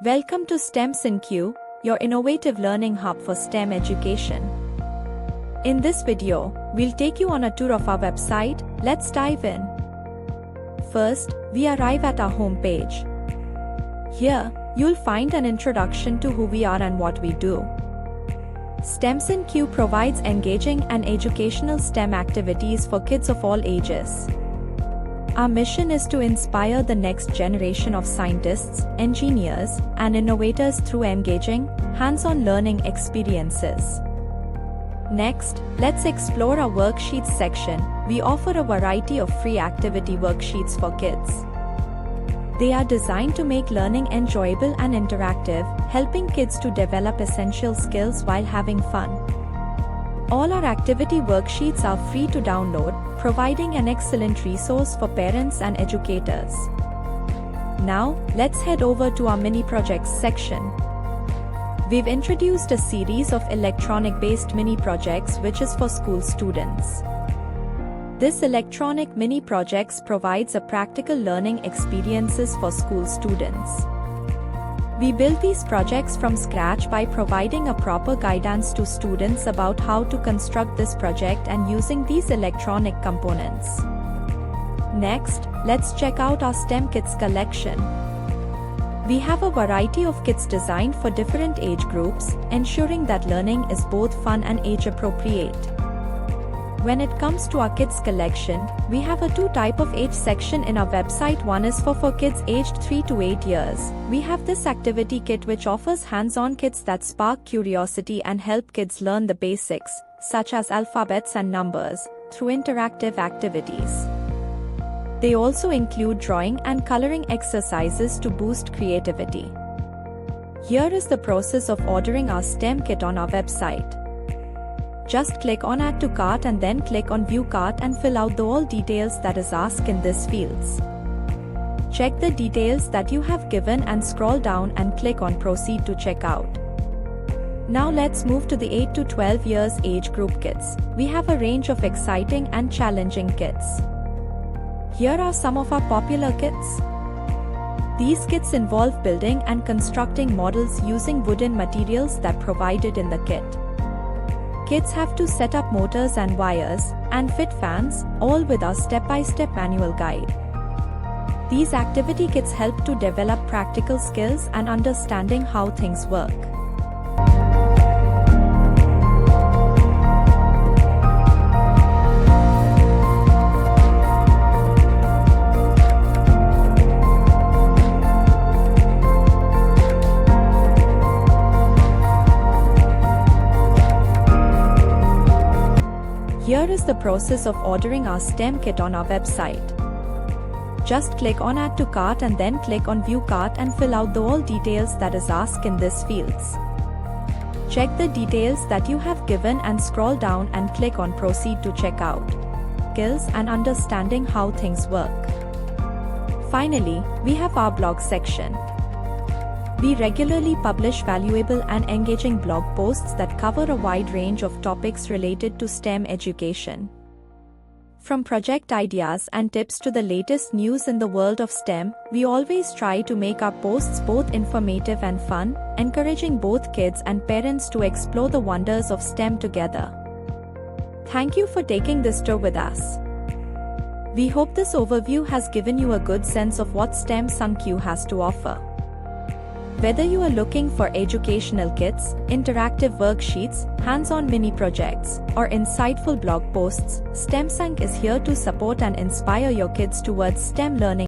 Welcome to STEM SUNQ, your innovative learning hub for STEM education. In this video, we'll take you on a tour of our website. Let's dive in. First, we arrive at our homepage. Here, you'll find an introduction to who we are and what we do. STEM SUNQ provides engaging and educational STEM activities for kids of all ages. Our mission is to inspire the next generation of scientists, engineers, and innovators through engaging, hands-on learning experiences. Next, let's explore our worksheets section. We offer a variety of free activity worksheets for kids. They are designed to make learning enjoyable and interactive, helping kids to develop essential skills while having fun. All our activity worksheets are free to download, providing an excellent resource for parents and educators. Now, let's head over to our mini projects section. We've introduced a series of electronic-based mini projects which is for school students. This electronic mini projects provides a practical learning experiences for school students. We build these projects from scratch by providing a proper guidance to students about how to construct this project and using these electronic components. Next, let's check out our STEM kits collection. We have a variety of kits designed for different age groups, ensuring that learning is both fun and age-appropriate. When it comes to our kids collection, we have a two-type of age section in our website. One is for kids aged 3 to 8 years. We have this activity kit which offers hands-on kits that spark curiosity and help kids learn the basics, such as alphabets and numbers, through interactive activities. They also include drawing and coloring exercises to boost creativity. Here is the process of ordering our STEM kit on our website. Just click on Add to Cart and then click on View Cart and fill out the all details that is asked in these fields. Check the details that you have given and scroll down and click on Proceed to checkout. Now let's move to the 8 to 12 years age group kits. We have a range of exciting and challenging kits. Here are some of our popular kits. These kits involve building and constructing models using wooden materials that provided in the kit. Kids have to set up motors and wires, and fit fans, all with our step-by-step manual guide. These activity kits help to develop practical skills and understanding how things work. Here is the process of ordering our STEM kit on our website. Just click on Add to Cart and then click on View Cart and fill out the all details that is asked in these fields. Check the details that you have given and scroll down and click on Proceed to checkout. Skills and understanding how things work. Finally, we have our blog section. We regularly publish valuable and engaging blog posts that cover a wide range of topics related to STEM education. From project ideas and tips to the latest news in the world of STEM, we always try to make our posts both informative and fun, encouraging both kids and parents to explore the wonders of STEM together. Thank you for taking this tour with us. We hope this overview has given you a good sense of what STEM SUNQ has to offer. Whether you are looking for educational kits, interactive worksheets, hands-on mini projects, or insightful blog posts, STEM SUNQ is here to support and inspire your kids towards STEM learning.